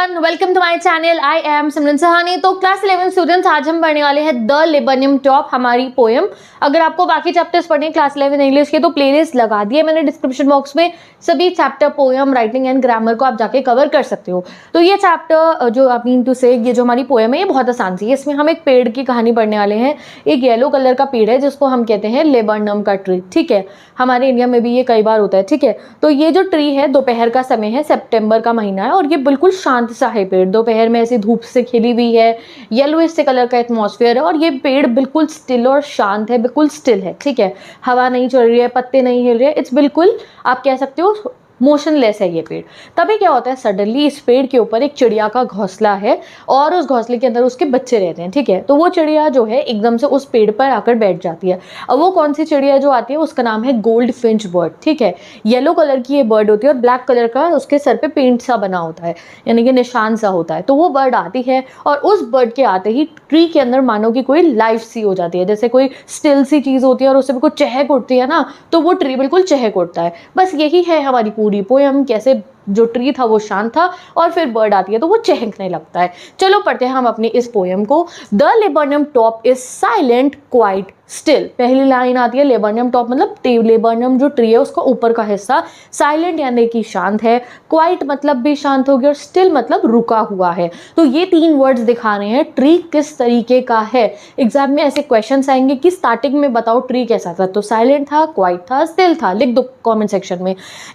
Everyone, welcome to my channel. I am Simran Sahani. तो class 11 students, आज हम पढ़ने वाले हैं द लेबनियम टॉप, हमारी पोएम। अगर आपको बाकी चैप्टर्स पढ़ने क्लास 11 इंग्लिश के तो प्लेलिस्ट लगा दी है मैंने डिस्क्रिप्शन बॉक्स में। सभी chapter poem, writing and grammar को आप जाके कवर कर सकते हो। तो ये चैप्टर जो आई मीन टू से ये जो हमारी पोएम है ये बहुत आसान सी है। इसमें हम एक पेड़ की कहानी पढ़ने वाले हैं। एक येलो कलर का पेड़ है जिसको हम कहते हैं लेबनियम का ट्री। ठीक है, हमारे इंडिया में भी ये कई बार होता है। ठीक है, तो ये जो ट्री है दोपहर का समय है, सितंबर का महीना है और ये बिल्कुल शांत सा है पेड़। दोपहर में ऐसी धूप से खिली हुई है, येलोइश से कलर का एटमॉस्फेयर है और ये पेड़ बिल्कुल स्टिल और शांत है, बिल्कुल स्टिल है। ठीक है, हवा नहीं चल रही है, पत्ते नहीं हिल रहे, इट्स बिल्कुल आप कह सकते हो मोशनलेस है ये पेड़। तभी क्या होता है, सडनली इस पेड़ के ऊपर एक चिड़िया का घोंसला है और उस घोंसले के अंदर उसके बच्चे रहते हैं। ठीक है, तो वो चिड़िया जो है एकदम से उस पेड़ पर आकर बैठ जाती है। अब वो कौन सी चिड़िया जो आती है उसका नाम है गोल्ड फिंच बर्ड। ठीक है, येलो कलर की ये बर्ड होती है और ब्लैक कलर का उसके सर पे पेंट सा बना होता है, यानी कि निशान सा होता है। तो वो बर्ड आती है और उस बर्ड के आते ही ट्री के अंदर मानो कि कोई लाइफ सी हो जाती है, जैसे कोई स्टिल सी चीज होती है और उससे कोई चहक उठती है ना, तो वो ट्री बिल्कुल चहक उठता है। बस यही है हमारी पूरी पोएम, कैसे जो ट्री था वो शांत था और फिर बर्ड आती है तो वो चहकने लगता है। चलो पढ़ते हैं हम अपनी इस पोएम को। The laburnum top is silent quite still. पहली लाइन आती है लेबनियम टॉप मतलब लेबनियम जो ट्री है उसका ऊपर का हिस्सा, साइलेंट यानी कि शांत है, क्वाइट मतलब भी शांत हो गया और स्टिल मतलब रुका हुआ है। तो ये तीन वर्ड्स दिखा रहे हैं ट्री किस तरीके का है। एग्जाम में ऐसे क्वेश्चंस आएंगे कि स्टार्टिंग में बताओ ट्री कैसा था, तो साइलेंट था, क्वाइट था, स्टिल था। लिख दो कॉमेंट सेक्शन में।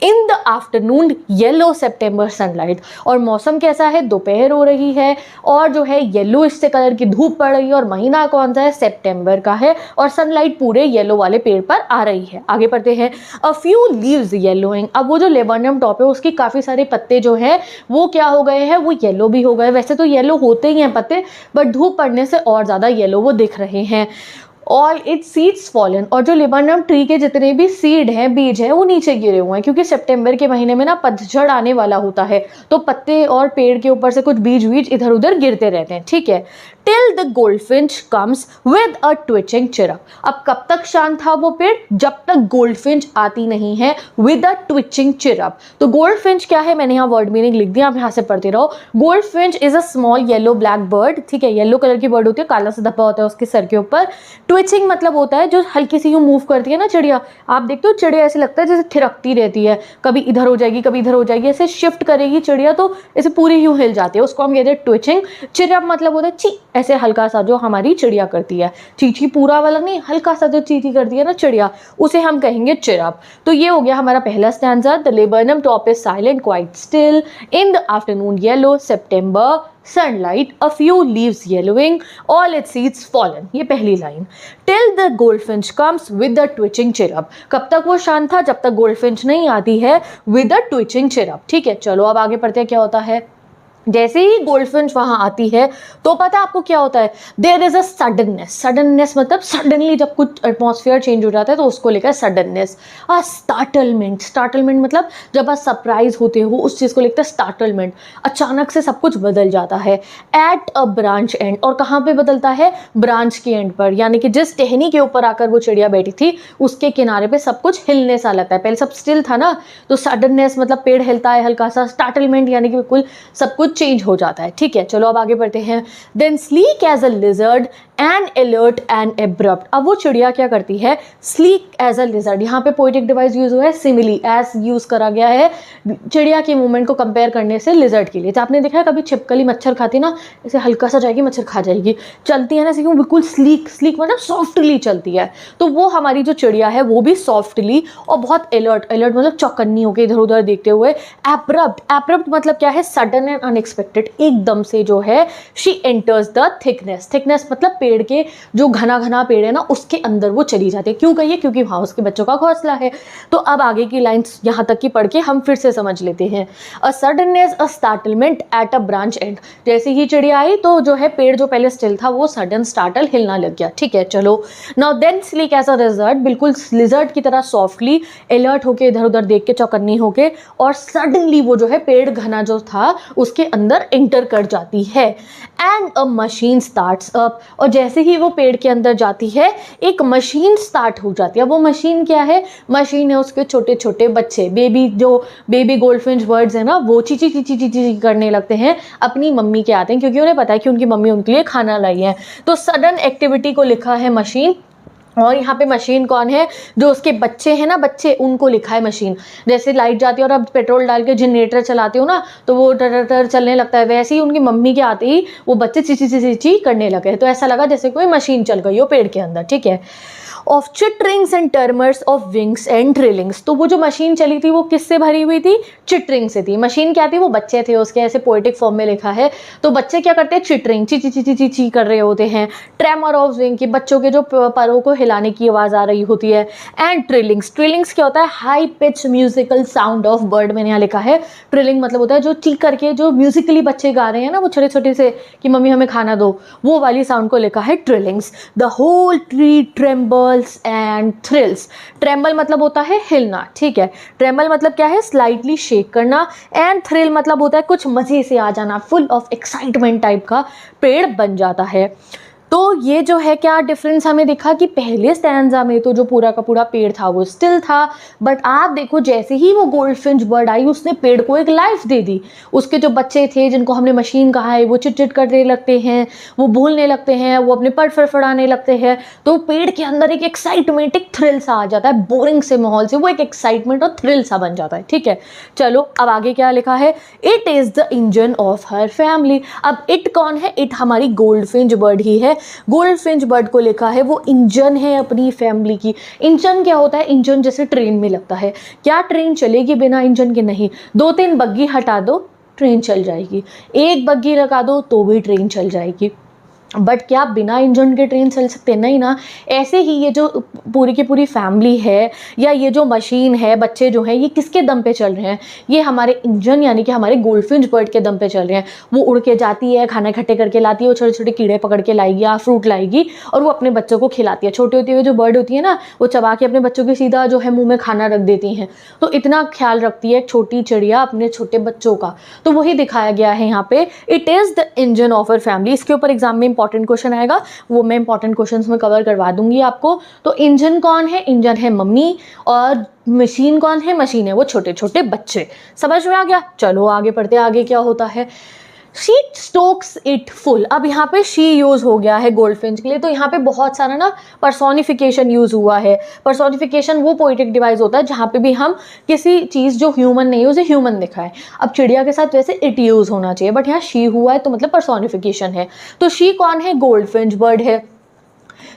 इन the afternoon yellow September sunlight, और मौसम कैसा है, दोपहर हो रही है और जो है येलो इससे कलर की धूप पड़ रही है और महीना कौन सा है, सितंबर का है और सनलाइट पूरे येलो वाले पेड़ पर आ रही है। आगे पढ़ते हैं। A few leaves yellowing. अब वो जो लेबनियम टॉप है उसकी काफी सारे पत्ते जो है वो क्या हो गए हैं, वो येलो भी हो गए। वैसे तो येलो होते ही हैं पत्ते, बट धूप पड़ने से और ज्यादा येलो वो दिख रहे हैं। ऑल इट्स सीड्स फॉलन, और जो लेबनियम ट्री के जितने भी सीड हैं, बीज हैं, वो नीचे गिरे हुए हैं क्योंकि सितंबर के महीने में ना पतझड़ आने वाला होता है, तो पत्ते और पेड़ के ऊपर से कुछ बीज बीज इधर उधर गिरते रहते हैं। ठीक है, till the goldfinch comes with a twitching chirp. अब कब तक शांत था वो पेड़, जब तक गोल्डफिंच आती नहीं है विद अ ट्विचिंग चिरप। तो गोल्डफिंच क्या है, मैंने यहाँ वर्ड मीनिंग लिख दिया, आप यहाँ से पढ़ते रहो। Goldfinch is a small yellow black bird. ठीक है, येलो कलर की बर्ड होती है, काला सा धब्बा होता है उसके सर के ऊपर। ट्विचिंग मतलब होता है जो हल्की सी यूं मूव करती है ना चिड़िया, आप देखते हो चिड़िया ऐसे लगता है जैसे थिरकती रहती है, कभी इधर हो जाएगी कभी इधर हो जाएगी, ऐसे शिफ्ट करेगी चिड़िया तो ऐसे पूरी यूं हिल जाती है, उसको हम कहते हैं ट्विचिंग। चिरप मतलब होता है ची, ऐसे हल्का सा जो हमारी चिड़िया करती है, चींची पूरा वाला नहीं, हल्का सा जो चींची करती है ना चिड़िया, उसे हम कहेंगे चिरप। तो ये हो गया हमारा पहला stanza. The laburnum top is silent quite still, in the afternoon yellow September sunlight, a few leaves yellowing, all its seeds fallen। ये पहली line. Till the goldfinch comes with the twitching chirrup, कब तक वो शांत था, जब तक goldfinch नहीं आती है with a twitching chirrup। ठीक है, चलो अब आगे पढ़ते हैं क्या होता है। जैसे ही गोल्डफिंच वहां आती है तो पता है आपको क्या होता है, there is a suddenness. Suddenness मतलब सडनली जब कुछ एटमॉस्फेयर चेंज हो जाता है तो उसको लेकर सडननेस। अ स्टार्टलमेंट, स्टार्टलमेंट मतलब जब आप सरप्राइज होते हो उस चीज को लेकर स्टार्टलमेंट, अचानक से सब कुछ बदल जाता है। एट अ ब्रांच एंड, और कहाँ पे बदलता है, ब्रांच के एंड पर, यानी कि जिस टहनी के ऊपर आकर वो चिड़िया बैठी थी उसके किनारे पे सब कुछ हिलने सा लगता है। पहले सब स्टिल था ना, तो सडननेस मतलब पेड़ हिलता है हल्का सा, स्टार्टलमेंट यानी कि बिल्कुल सब कुछ चेंज हो जाता है। ठीक है, चलो अब आगे बढ़ते हैं। Then sleek as a lizard and alert and abrupt. अब वो चिड़िया क्या करती है, स्लीक एज अ लिजर्ड, यहाँ पे पोएटिक डिवाइस यूज हुआ है, सिमिली एज यूज करा गया है चिड़िया के मूवमेंट को कंपेयर करने से लिजर्ड के लिए। तो आपने देखा है कभी छिपकली मच्छर खाती ना, ऐसे हल्का सा जाएगी मच्छर खा जाएगी, चलती है ना ऐसे क्यों, बिल्कुल स्लीक, स्लीक मतलब सॉफ्टली चलती है। तो वो हमारी जो चिड़िया है वो भी सॉफ्टली और बहुत अलर्ट, अलर्ट मतलब चौकन्नी होकर इधर उधर देखते हुए। एब्रप्ट, एब्रप्ट मतलब क्या है, सडन एंड अनएक्सपेक्टेड, एकदम से जो है। She enters the thickness, thickness मतलब पेड़ के जो घना घना पेड़ है ना उसके अंदर वो चली जाती है। क्यों कहिए, क्योंकि वहां उसके बच्चों का घोंसला है। तो अब आगे की लाइंस यहां तक की पढ़ के हम फिर से समझ लेते हैं। A suddenness a startlement at a branch end, जैसे ही चिड़िया आई तो जो है पेड़ जो पहले स्टिल था वो सडन स्टार्टल हिलना लग गया। ठीक है, चलो now then sleek as a lizard, बिल्कुल लिजर्ड की तरह सॉफ्टली अलर्ट होके इधर उधर देख के चौकन्नी होके, और सडनली वो जो है पेड़ घना जो था उसके अंदर एंटर कर जाती है। And a machine starts up, और जैसे ही वो पेड़ के अंदर जाती है एक मशीन स्टार्ट हो जाती है। वो मशीन क्या है? मशीन है उसके छोटे छोटे बच्चे, बेबी गोल्डफिंच बर्ड्स है ना, वो चीची चीची चीची करने लगते हैं, अपनी मम्मी के आते हैं, क्योंकि उन्हें पता है कि उनकी मम्मी उनके लिए खाना लाई है। तो सडन एक्टिविटी को लिखा है मशीन, और यहाँ पे मशीन कौन है? जो उसके बच्चे हैं ना, बच्चे, उनको लिखा है मशीन। जैसे लाइट जाती है और अब पेट्रोल डाल के जनरेटर चलाते हो ना, तो वो टर टर चलने लगता है, वैसे ही उनकी मम्मी के आते ही वो बच्चे चीची चीची चीची करने लगे। तो ऐसा लगा जैसे कोई मशीन चल गई हो पेड़ के अंदर, ठीक है। Of चिटरिंग्स and टर्मर्स of wings and trillings, तो वो जो मशीन चली थी वो किससे भरी हुई थी? चिटरिंग से थी। मशीन क्या थी? वो बच्चे थे उसके, ऐसे पोएटिक फॉर्म में लिखा है। तो बच्चे क्या करते हैं? चिटरिंग, ची ची ची ची ची ची कर रहे होते हैं। ट्रेमर ऑफ विंग, की बच्चों के जो परों को हिलाने की आवाज आ रही होती है। एंड ट्रिलिंग्स, ट्रिलिंग्स क्या होता है? High pitch musical sound of bird, मैंने यहाँ लिखा है। ट्रिलिंग मतलब होता है जो ची करके जो म्यूजिकली बच्चे गा रहे हैं ना, वो छोटे छोटे से, कि मम्मी हमें खाना दो, वो वाली साउंड को लिखा है trillings. The whole tree tremble and thrills, tremble मतलब होता है हिलना, ठीक है। ट्रेम्बल मतलब क्या है? स्लाइटली शेक करना। एंड थ्रिल मतलब होता है कुछ मजे से आ जाना, फुल ऑफ एक्साइटमेंट टाइप का पेड़ बन जाता है। तो ये जो है क्या डिफरेंस हमें दिखा कि पहले स्टैंजा में तो जो पूरा का पूरा पेड़ था वो स्टिल था, बट आप देखो जैसे ही वो गोल्डफिंच बर्ड आई उसने पेड़ को एक लाइफ दे दी। उसके जो बच्चे थे जिनको हमने मशीन कहा है वो चिट चिट करने लगते हैं, वो भूलने लगते हैं, वो अपने पर फड़फड़ाने लगते हैं। तो पेड़ के अंदर एक एक्साइटमेंट, एक थ्रिल सा आ जाता है, बोरिंग से माहौल से वो एक एक्साइटमेंट और थ्रिल सा बन जाता है, ठीक है। चलो अब आगे क्या लिखा है? It is the engine of her family. अब इट कौन है? इट हमारी गोल्डफिंच बर्ड ही है। गोल्डफिंच बर्ड को लिखा है वो इंजन है अपनी फैमिली की। इंजन क्या होता है? इंजन जैसे ट्रेन में लगता है। क्या ट्रेन चलेगी बिना इंजन के? नहीं। 2-3 बग्गी हटा दो ट्रेन चल जाएगी, एक बग्गी लगा दो तो भी ट्रेन चल जाएगी, बट क्या बिना इंजन के ट्रेन चल सकते? नहीं ना। ऐसे ही ये जो पूरी की पूरी फैमिली है या ये जो मशीन है, बच्चे जो हैं, ये किसके दम पे चल रहे हैं? ये हमारे इंजन यानी कि हमारे गोल्डफिंच बर्ड के दम पे चल रहे हैं। वो उड़ के जाती है, खाना इकट्ठे करके लाती है, वो छोटे छोटे कीड़े पकड़ के लाएगी या फ्रूट लाएगी और वो अपने बच्चों को खिलाती है। छोटी होती हुई जो बर्ड होती है ना, वो चबा के अपने बच्चों के सीधा जो है मुँह में खाना रख देती हैं। तो इतना ख्याल रखती है छोटी चिड़िया अपने छोटे बच्चों का। तो वही दिखाया गया है यहाँ पे, it is the engine of our family. इसके ऊपर एग्जाम में इंपॉर्टेंट क्वेश्चन आएगा, वो मैं इंपॉर्टेंट क्वेश्चंस में कवर करवा दूंगी आपको। तो इंजन कौन है? इंजन है मम्मी, और मशीन कौन है? मशीन है वो छोटे छोटे बच्चे। समझ में आ गया? चलो आगे पढ़ते, आगे क्या होता है। She stokes it full. अब यहाँ पे शी यूज हो गया है गोल्डफिंच के लिए, तो यहाँ पे बहुत सारा ना पर्सोनिफिकेशन यूज हुआ है। पर्सोनिफिकेशन वो पोएटिक डिवाइस होता है जहाँ पे भी हम किसी चीज़ जो ह्यूमन नहीं है उसे ह्यूमन दिखाएं। अब चिड़िया के साथ वैसे इट यूज होना चाहिए, बट यहाँ शी हुआ है तो मतलब पर्सोनिफिकेशन है। तो शी कौन है? गोल्डफिंच बर्ड है।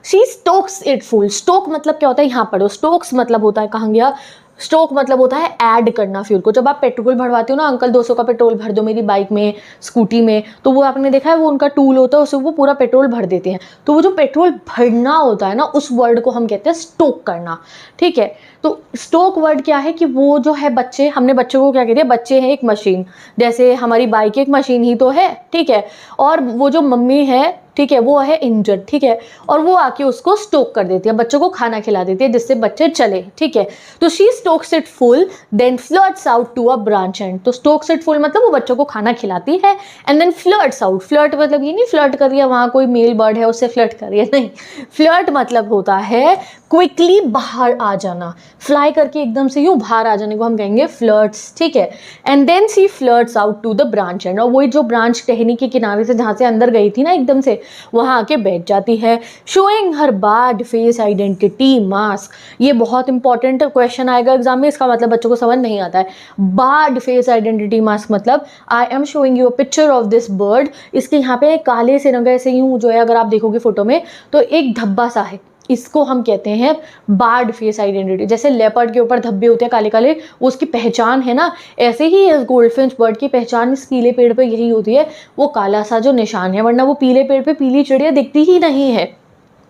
She stokes it full. Stoke मतलब क्या होता है? यहाँ पढ़ो। स्टोक्स मतलब होता है, कहाँ गया? स्टोक मतलब होता है ऐड करना फ्यूल को। जब आप पेट्रोल भरवाते हो ना, अंकल 200 का पेट्रोल भर दो मेरी बाइक में, स्कूटी में, तो वो आपने देखा है वो उनका टूल होता है, उससे वो पूरा पेट्रोल भर देते हैं। तो वो जो पेट्रोल भरना होता है ना, उस वर्ड को हम कहते हैं स्टोक करना, ठीक है। तो स्टोक वर्ड क्या है कि वो जो है बच्चे, हमने बच्चों को क्या कहते हैं? बच्चे हैं एक मशीन, जैसे हमारी बाइक एक मशीन ही तो है, ठीक है। और वो जो मम्मी है, ठीक है, वो है इंजन, ठीक है। और वो आके उसको स्टोक कर देती है, बच्चों को खाना खिला देती है जिससे बच्चे चले, ठीक है। तो she stokes it full then flirts out to a branch end. तो स्टोक्स इट फुल मतलब वो बच्चों को खाना खिलाती है, and then flirts out. Flirt मतलब ये नहीं फ्लर्ट कर रही है वहाँ कोई मेल बर्ड है उससे फ्लर्ट कर रही है, नहीं। फ्लर्ट मतलब होता है क्विकली बाहर आ जाना, फ्लाई करके एकदम से यूं बाहर आ जाने को हम कहेंगे फ्लर्ट्स, ठीक है। And then she flirts out to the branch end. और वही जो ब्रांच टहनी के किनारे से जहाँ से अंदर गई थी ना एकदम से, वहाँ आके बैठ जाती है। Showing her barred face identity mask. ये बहुत इंपॉर्टेंट क्वेश्चन आएगा एग्जाम में, इसका मतलब बच्चों को समझ नहीं आता है। बार्ड फेस आइडेंटिटी मास्क मतलब I am showing you a picture of this bird. इसके यहाँ पे काले से रंग ऐसे यूँ जो है, अगर आप देखोगे फोटो में तो एक धब्बा सा है, इसको हम कहते हैं बार्ड फेस आइडेंटिटी। जैसे लेपर्ड के ऊपर धब्बे होते हैं काले काले, वो उसकी पहचान है ना, ऐसे ही इस गोल्डफिंच बर्ड की पहचान इस पीले पेड़ पे यही होती है, वो काला सा जो निशान है, वरना वो पीले पेड़ पे पीली चिड़िया दिखती ही नहीं है,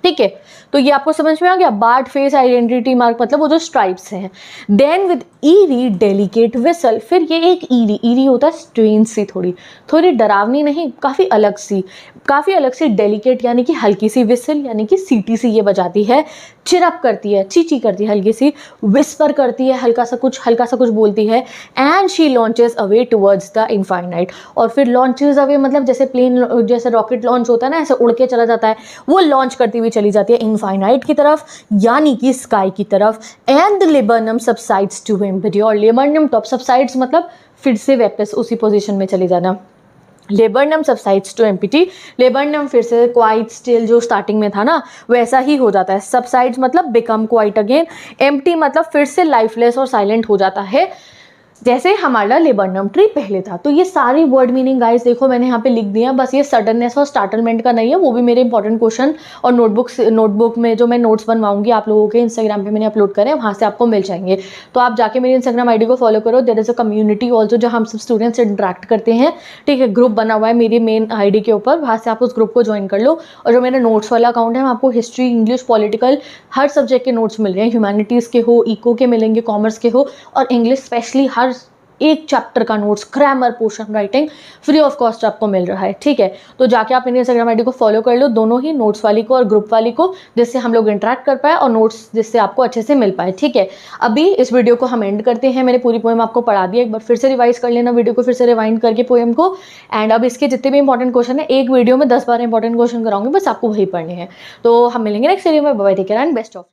ठीक है, तो ये आपको समझ में आ गया। बार्ड फेस आइडेंटिटी मार्क मतलब वो जो स्ट्राइप्स हैं। Then with eerie delicate whistle, फिर ये एक ईरी होता है स्ट्रेंज सी, थोड़ी डरावनी नहीं, काफ़ी अलग सी डेलिकेट यानी कि हल्की सी, विसल यानी कि सीटी सी ये बजाती है, चिरअप करती है, चीची करती है हल्की सी, विस्पर करती है, हल्का सा कुछ बोलती है। And she launches away towards the infinite, और फिर लॉन्चेस अवे मतलब जैसे रॉकेट लॉन्च होता है ना, ऐसे उड़ के चला जाता है, वो लॉन्च करती हुई चली जाती है इनफाइनाइट की तरफ, यानी कि स्काई की तरफ। And the laburnum subsides to empty, और लेबर्नम टॉप सबसाइड्स मतलब फिर से वापस उसी पोजीशन में चले जाना। Laburnum subsides to empty, laburnum फिर से क्वाइट स्टिल जो स्टार्टिंग में था ना वैसा ही हो जाता है। सबसाइड्स मतलब बिकम क्वाइट अगेन, एम्प्टी मतलब फिर से लाइफलेस और साइलेंट हो जाता है जैसे हमारा लेबर्नम ट्री पहले था। तो ये सारी वर्ड मीनिंग गाइस देखो मैंने यहाँ पे लिख दिया, बस ये सडननेस और स्टार्टलमेंट का नहीं है, वो भी मेरे इंपॉर्टेंट क्वेश्चन और नोटबुक में जो मैं नोट्स बनवाऊंगी आप लोगों के इंस्टाग्राम पे मैंने अपलोड करे, वहाँ से आपको मिल जाएंगे। तो आप जाके मेरी इंस्टाग्राम आईडी को फॉलो करो। There is a community also जो हम सब स्टूडेंट्स इंटरेक्ट करते हैं, ठीक है, ग्रुप बना हुआ है मेरी मेन आईडी के ऊपर, वहाँ से आप उस ग्रुप को ज्वाइन कर लो। और जो मेरा नोट्स वाला अकाउंट है आपको हिस्ट्री, इंग्लिश, पॉलिटिकल हर सब्जेक्ट के नोट्स मिल रहे हैं, ह्यूमैनिटीज़ के हो, इको के मिलेंगे, कॉमर्स के हो, और इंग्लिश स्पेशली हर एक चैप्टर का notes, grammar, portion writing free of cost आपको मिल रहा है, ठीक है। तो जाके आप मेरी इंस्टाग्राम आईडी को फॉलो कर लो, दोनों ही, नोट्स वाली को और ग्रुप वाली को, जिससे हम लोग इंटरेक्ट कर पाए और नोट्स जिससे आपको अच्छे से मिल पाए, ठीक है। अभी इस वीडियो को हम एंड करते हैं, मैंने पूरी पोएम आपको पढ़ा दी, एक बार फिर से रिवाइज कर लेना वीडियो को, फिर से रिवाइंड करके पोएम को। एंड अब इसके जितने भी इंपॉर्टेंट क्वेश्चन है एक वीडियो में 10-12 इंपॉर्टेंट क्वेश्चन कराऊंगी, बस आपको वही पढ़ने हैं। तो हम मिलेंगे नेक्स्ट वीडियो में, bye, take care and best of.